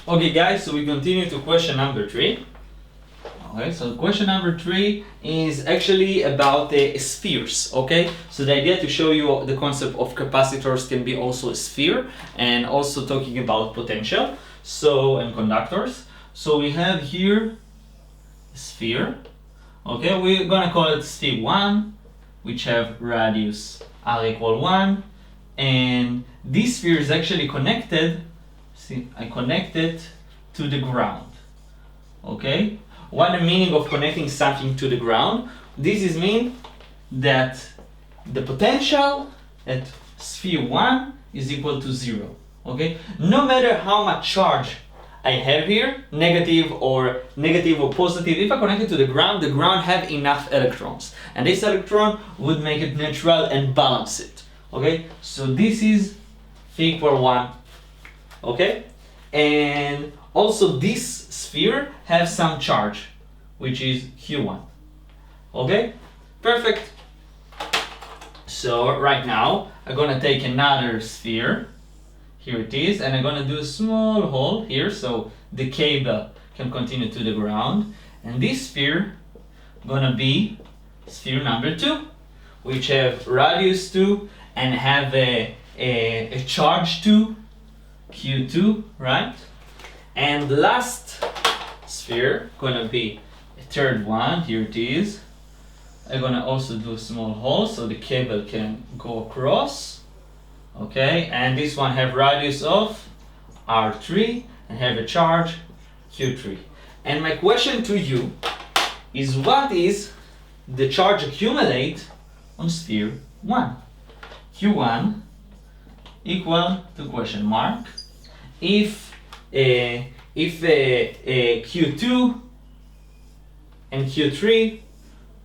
Okay guys, so we continue to question number 3. Okay, so question number 3 is actually about the spheres, okay? So the idea to show you the concept of capacitors can be also a sphere, and also talking about potential, so, and conductors. So we have here a sphere, okay? We're gonna call it sphere 1, which have radius r equal 1, and this sphere is actually connected, see, I connected to the ground, okay? What the meaning of connecting something to the ground? This is mean that the potential at sphere 1 is equal to 0, okay? No matter how much charge I have here, negative or positive, if I connect it to the ground have enough electrons, and this electron would make it neutral and balance it, okay? So this is phi equal 1, okay? And also this sphere has some charge, which is Q1, okay? Perfect. So right now I'm gonna take another sphere, here it is, and I'm gonna do a small hole here so the cable can continue to the ground, and this sphere gonna be sphere number 2, which have radius 2 and have a charge 2, Q2, right? And the last sphere gonna be a third one, here it is. I'm gonna also do a small hole so the cable can go across, okay? And this one have radius of R3 and have a charge Q3. And my question to you is, what is the charge accumulate on sphere 1? Q1 equal to question mark if Q2 and Q3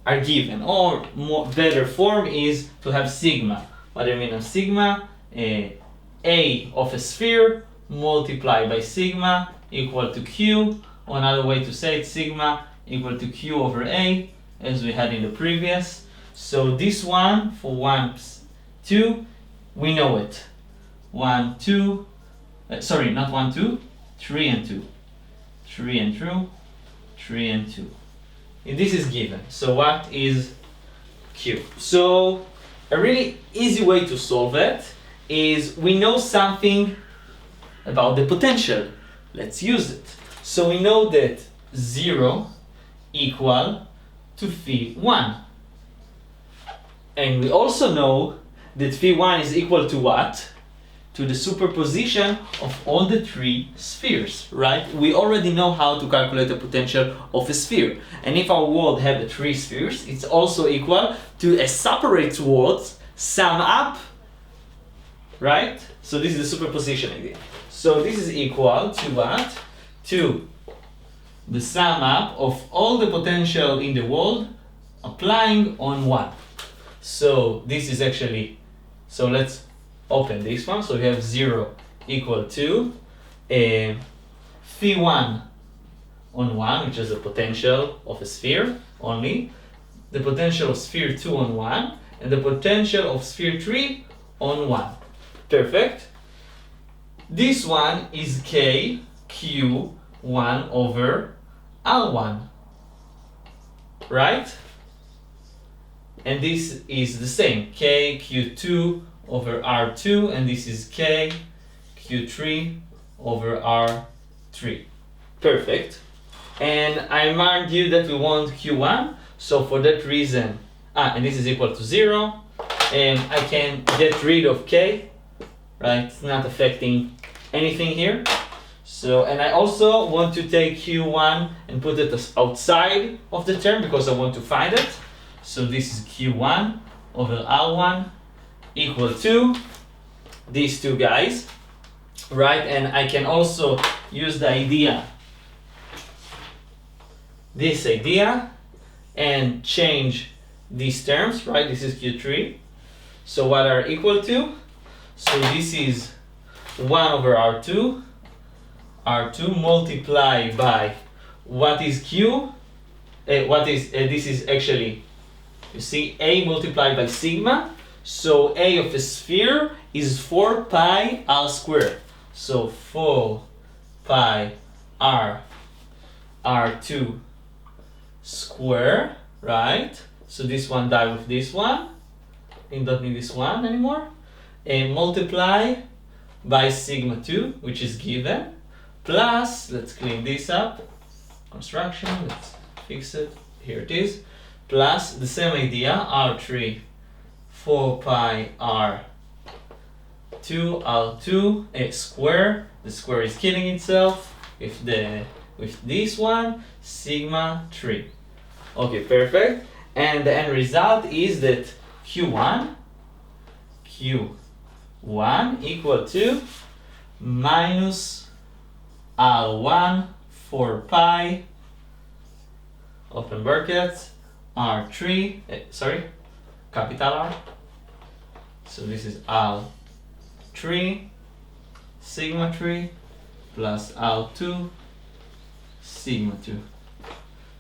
are given, or more better form is to have sigma. What I mean of sigma, A of a sphere multiplied by sigma equal to Q, or another way to say it, sigma equal to Q over A, as we had in the previous. So this one for 1, 2, we know it. 1, 2, sorry, not 1, 2, 3 and 2, 3 and 2, 3 and 2. This is given. So what is Q? So a really easy way to solve it is, we know something about the potential. Let's use it. So we know that 0 equal to phi 1. And we also know that phi 1 is equal to what? To the superposition of all the 3 spheres, right? We already know how to calculate the potential of a sphere. And if our world have the 3 spheres, it's also equal to a separate worlds sum up, right? So this is the superposition idea. So this is equal to what? To the sum up of all the potential in the world applying on 1. So this is actually, so let's open this one. So we have 0 equal to phi 1 on 1, which is the potential of a sphere only, the potential of sphere 2 on 1, and the potential of sphere 3 on 1. Perfect. This one is K Q1 over R1, right? And this is the same, K Q2 over R2, and this is K Q3 over R3. Perfect. And I marked you that we want Q1, so for that reason, and this is equal to 0, and I can get rid of K, right? It's not affecting anything here. So, and I also want to take Q1 and put it outside of the term because I want to find it. So this is Q1 over R1 equal to these two guys, right? And I can also use the idea, this idea, and change these terms, right? This is Q3. So what are equal to? So this is 1 over R2 multiplied by what is Q? This is actually, you see, A multiplied by sigma. So A of a sphere is 4 pi r squared. So 4 pi r r2 square, right? So this one die with this one. I don't need this one anymore. And multiply by sigma 2, which is given, plus, let's clean this up, construction, let's fix it, here it is, plus the same idea, r3 4 pi r2 r2 square, the square is killing itself with this one, sigma 3. Okay, perfect. And the end result is that Q1 equal to minus R1 4 pi open brackets R3 capital R. So this is R3 sigma 3 plus R2 sigma 2.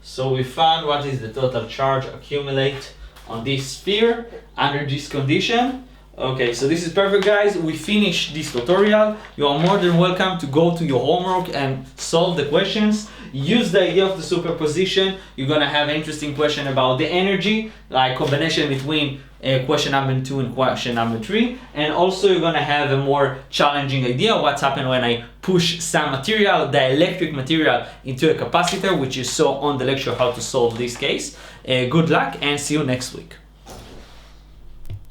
So we found what is the total charge accumulate on this sphere under this condition. Okay, so this is perfect, guys. We finished this tutorial. You are more than welcome to go to your homework and solve the questions. Use the idea of the superposition. You're gonna have an interesting question about the energy, like combination between question number 2 and question number 3. And also you're gonna have a more challenging idea of what's happened when I push some material, the electric material, into a capacitor, which you saw on the lecture how to solve this case. Good luck and see you next week.